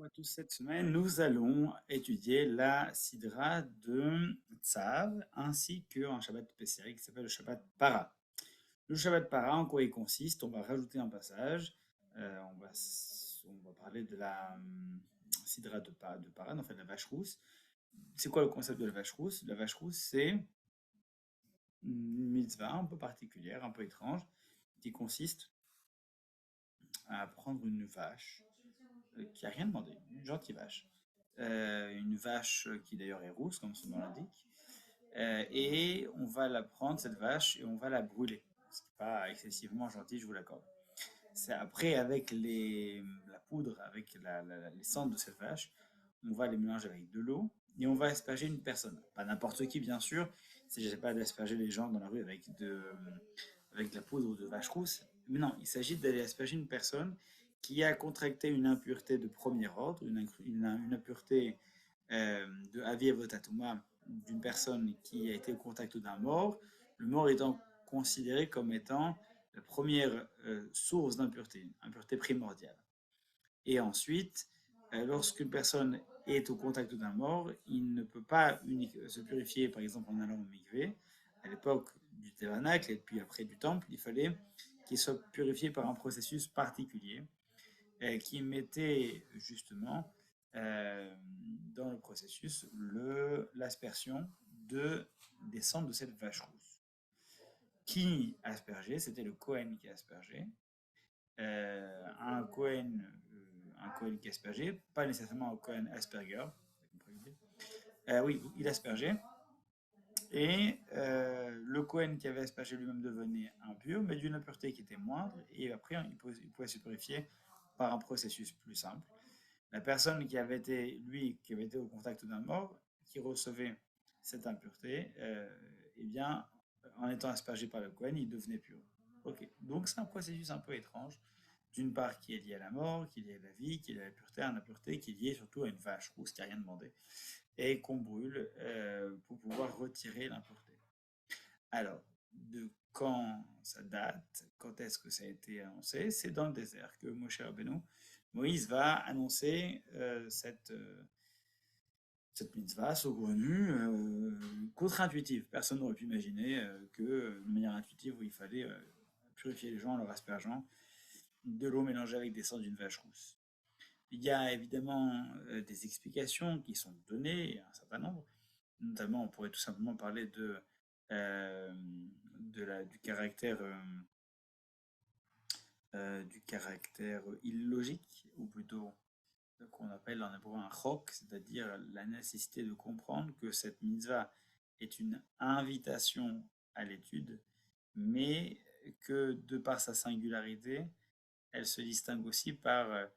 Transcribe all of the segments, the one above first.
Moi, toute cette semaine, nous allons étudier la Sidra de Tzav ainsi qu'un Shabbat spécial qui s'appelle le Shabbat Para. Le Shabbat Para, en quoi il consiste? On va rajouter un passage. On va parler de la Sidra de Para, en fait, la vache rousse. C'est quoi le concept de la vache rousse? La vache rousse, c'est une mitzvah un peu particulière, un peu étrange, qui consiste à prendre une vache qui a rien demandé, une gentille vache. Une vache qui d'ailleurs est rousse, comme son nom l'indique. Et on va la prendre, cette vache, et on va la brûler. Ce qui n'est pas excessivement gentil, je vous l'accorde. C'est après, avec la poudre, avec les cendres de cette vache, on va les mélanger avec de l'eau et on va asperger une personne. Pas n'importe qui, bien sûr. Il ne s'agit pas d'asperger les gens dans la rue avec de la poudre de vache rousse. Mais non, il s'agit d'aller asperger une personne qui a contracté une impureté de premier ordre, une impureté de Aviv Votatuma, d'une personne qui a été au contact d'un mort, le mort étant considéré comme étant la première source d'impureté, impureté primordiale. Et ensuite, lorsqu'une personne est au contact d'un mort, il ne peut pas se purifier, par exemple en allant au mikvé. À l'époque du tabernacle et puis après du temple, il fallait qu'il soit purifié par un processus particulier qui mettait justement dans le processus l'aspersion des cendres de cette vache rousse. Qui aspergeait? C'était le Cohen qui aspergeait. Un Cohen qui aspergeait, pas nécessairement un Cohen Asperger. Oui, il aspergeait. Et le Cohen qui avait aspergé lui-même devenait impur, mais d'une impureté qui était moindre, et après il pouvait se purifier par un processus plus simple. La personne qui avait été au contact d'un mort, qui recevait cette impureté, eh bien, en étant aspergé par le Cohen, il devenait pur. Ok, donc c'est un processus un peu étrange, d'une part qui est lié à la mort, qui est lié à la vie, qui est lié à l'impureté, qui est lié surtout à une vache rousse qui n'a rien demandé, et qu'on brûle pour pouvoir retirer l'impureté. Alors, de quand ça date, quand est-ce que ça a été annoncé? C'est dans le désert que Moïse va annoncer cette mitzvah saugrenue, contre-intuitive. Personne n'aurait pu imaginer que, de manière intuitive, il fallait purifier les gens en leur aspergeant de l'eau mélangée avec des cendres d'une vache rousse. Il y a évidemment des explications qui sont données, un certain nombre. Notamment, on pourrait tout simplement parler euh, du caractère illogique, ou plutôt ce qu'on appelle en hébreu un chok, c'est-à-dire la nécessité de comprendre que cette mitzvah est une invitation à l'étude, mais que de par sa singularité, elle se distingue aussi par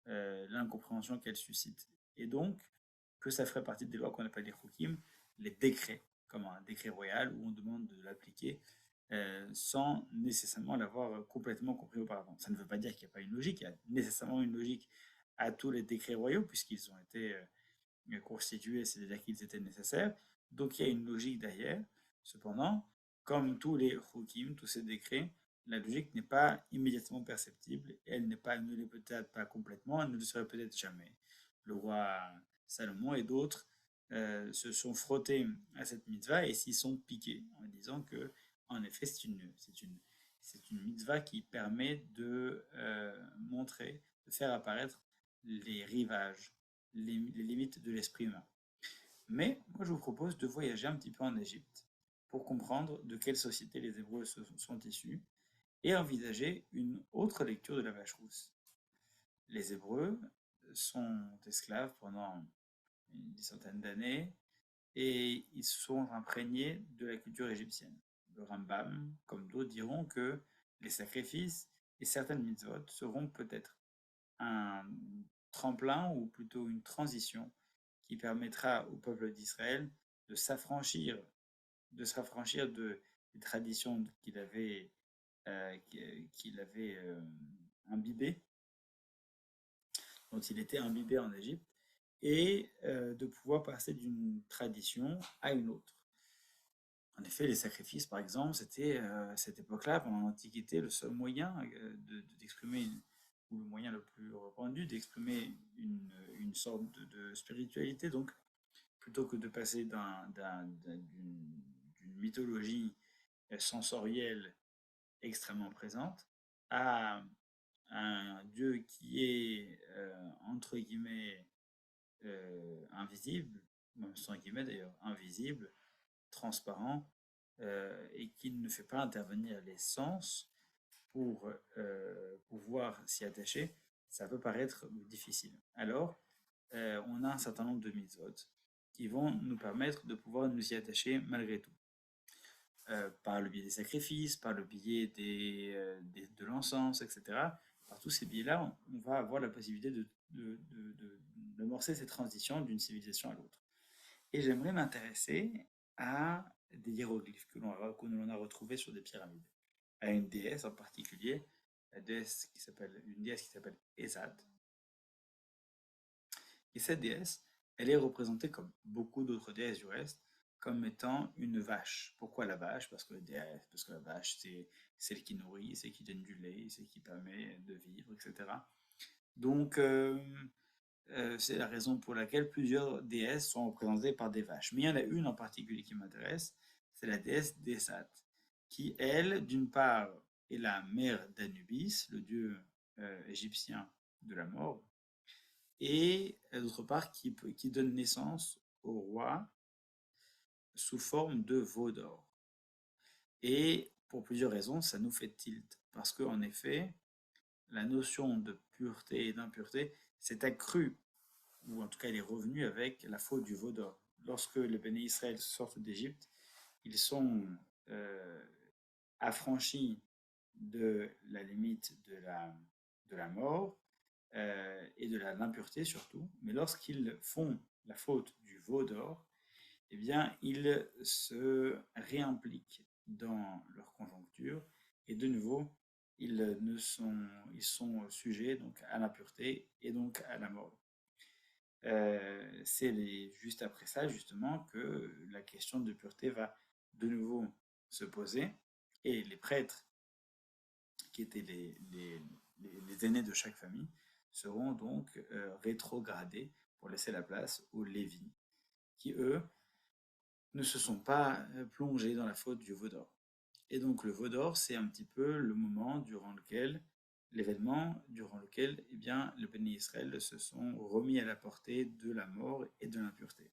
l'incompréhension qu'elle suscite. Et donc, que ça ferait partie des lois qu'on appelle les chukim, les décrets, comme un décret royal où on demande de l'appliquer sans nécessairement l'avoir complètement compris auparavant. Ça ne veut pas dire qu'il n'y a pas une logique, il y a nécessairement une logique à tous les décrets royaux puisqu'ils ont été constitués, c'est-à-dire qu'ils étaient nécessaires. Donc il y a une logique derrière. Cependant, comme tous les chukim, tous ces décrets, la logique n'est pas immédiatement perceptible, elle ne l'est peut-être pas complètement, elle ne le serait peut-être jamais. Le roi Salomon et d'autres se sont frottés à cette mitzvah et s'y sont piqués en disant que, en effet, c'est une mitzvah qui permet de montrer, de faire apparaître les rivages, les limites de l'esprit humain. Mais moi, je vous propose de voyager un petit peu en Égypte pour comprendre de quelle société les Hébreux sont issus et envisager une autre lecture de la vache rousse. Les Hébreux sont esclaves pendant une centaine d'années et ils sont imprégnés de la culture égyptienne. Le Rambam, comme d'autres, diront que les sacrifices et certaines mitzvot seront peut-être un tremplin ou plutôt une transition qui permettra au peuple d'Israël de s'affranchir, des traditions qu'il avait imbibées, dont il était imbibé en Égypte, et de pouvoir passer d'une tradition à une autre. En effet, les sacrifices, par exemple, c'était à cette époque-là, pendant l'Antiquité, le seul moyen d'exprimer ou le moyen le plus répandu d'exprimer une sorte de spiritualité. Donc, plutôt que de passer d'une mythologie sensorielle extrêmement présente à un Dieu qui est, entre guillemets, invisible, même sans guillemets d'ailleurs, invisible, transparent, et qui ne fait pas intervenir les sens pour pouvoir s'y attacher, ça peut paraître difficile. Alors, on a un certain nombre de mitzvot qui vont nous permettre de pouvoir nous y attacher malgré tout. Par le biais des sacrifices, par le biais de l'encens, etc. Par tous ces biais-là, on va avoir la possibilité d'amorcer cette transition d'une civilisation à l'autre. Et j'aimerais m'intéresser à des hiéroglyphes que l'on a retrouvés sur des pyramides, à une déesse en particulier, une déesse qui s'appelle Ezat. Et cette déesse, elle est représentée comme beaucoup d'autres déesses du reste, comme étant une vache. Pourquoi la vache? Parce que la vache, c'est celle qui nourrit, celle qui donne du lait, celle qui permet de vivre, etc. Donc, c'est la raison pour laquelle plusieurs déesses sont représentées par des vaches. Mais il y en a une en particulier qui m'intéresse, c'est la déesse Désat, qui, elle, d'une part, est la mère d'Anubis, le dieu égyptien de la mort, et d'autre part, qui donne naissance au roi sous forme de veau d'or. Et pour plusieurs raisons, ça nous fait tilt. Parce qu'en effet, la notion de pureté et d'impureté s'est accrue, ou en tout cas elle est revenue avec la faute du veau d'or. Lorsque les béné Israël sortent d'Égypte, ils sont affranchis de la limite de la mort et de l'impureté surtout. Mais lorsqu'ils font la faute du veau d'or, eh bien, ils se réimpliquent dans leur conjoncture et de nouveau, ils sont sujets donc à l'impureté et donc à la mort. C'est juste après ça, justement, que la question de pureté va de nouveau se poser et les prêtres, qui étaient les aînés de chaque famille, seront donc rétrogradés pour laisser la place aux Lévis, qui eux ne se sont pas plongés dans la faute du veau d'or. Et donc le veau d'or, c'est un petit peu le moment durant lequel, l'événement durant lequel eh bien, le béni Israël se sont remis à la portée de la mort et de l'impureté.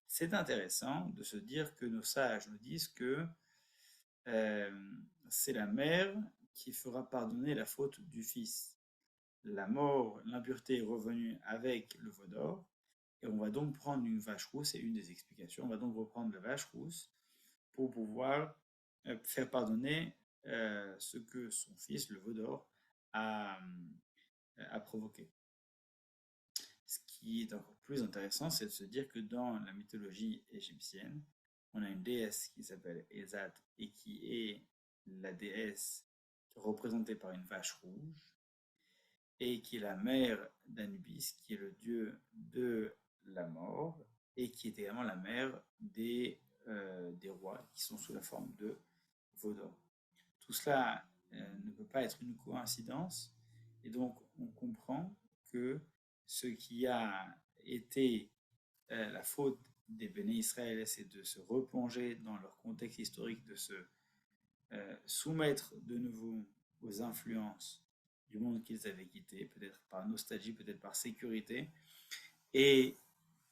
C'est intéressant de se dire que nos sages nous disent que c'est la mère qui fera pardonner la faute du fils. La mort, l'impureté est revenue avec le veau d'or, et on va donc prendre une vache rousse, c'est une des explications, on va donc reprendre la vache rousse pour pouvoir faire pardonner ce que son fils, le veau d'or, a provoqué. Ce qui est encore plus intéressant, c'est de se dire que dans la mythologie égyptienne, on a une déesse qui s'appelle Ezat et qui est la déesse représentée par une vache rouge et qui est la mère d'Anubis, qui est le dieu de la mort et qui est également la mère des rois qui sont sous la forme de veau d'or. Tout cela ne peut pas être une coïncidence et donc on comprend que ce qui a été la faute des béné Israël, c'est de se replonger dans leur contexte historique, de se soumettre de nouveau aux influences du monde qu'ils avaient quitté, peut-être par nostalgie, peut-être par sécurité, et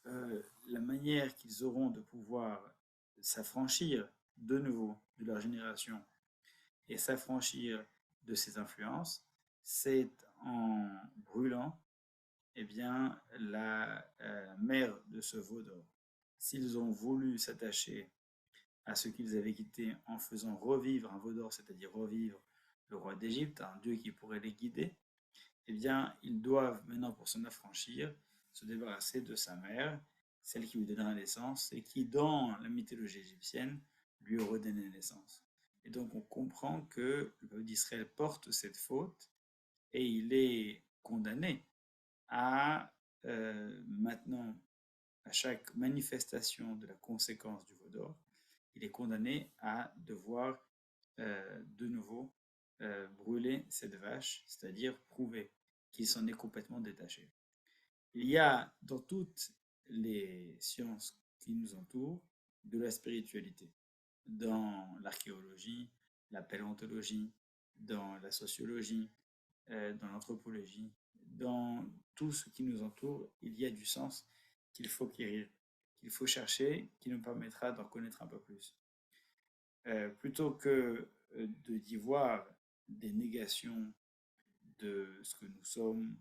la manière qu'ils auront de pouvoir s'affranchir de nouveau de leur génération et s'affranchir de ces influences, c'est en brûlant eh bien, la mère de ce veau d'or. S'ils ont voulu s'attacher à ce qu'ils avaient quitté en faisant revivre un veau d'or, c'est-à-dire revivre le roi d'Égypte, un dieu qui pourrait les guider, eh bien, ils doivent maintenant, pour s'en affranchir, se débarrasser de sa mère, celle qui lui donnera naissance et qui, dans la mythologie égyptienne, lui aurait donné naissance. Et donc, on comprend que le peuple d'Israël porte cette faute et il est condamné à maintenant, à chaque manifestation de la conséquence du veau d'or, il est condamné à devoir de nouveau brûler cette vache, c'est-à-dire prouver qu'il s'en est complètement détaché. Il y a dans toutes les sciences qui nous entourent de la spiritualité. Dans l'archéologie, la paléontologie, dans la sociologie, dans l'anthropologie, dans tout ce qui nous entoure, il y a du sens qu'il faut quérir, qu'il faut chercher, qui nous permettra d'en connaître un peu plus. Plutôt que d'y voir des négations de ce que nous sommes,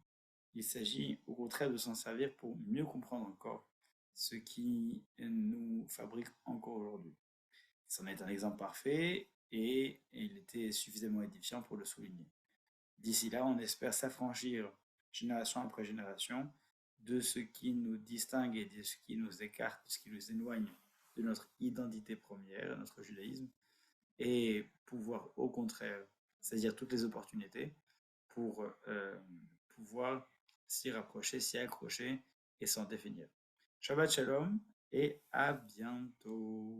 il s'agit au contraire de s'en servir pour mieux comprendre encore ce qui nous fabrique encore aujourd'hui. C'en est un exemple parfait et il était suffisamment édifiant pour le souligner. D'ici là, on espère s'affranchir génération après génération de ce qui nous distingue et de ce qui nous écarte, de ce qui nous éloigne de notre identité première, notre judaïsme, et pouvoir au contraire saisir toutes les opportunités pour pouvoir s'y rapprocher, s'y accrocher et s'en définir. Shabbat Shalom et à bientôt.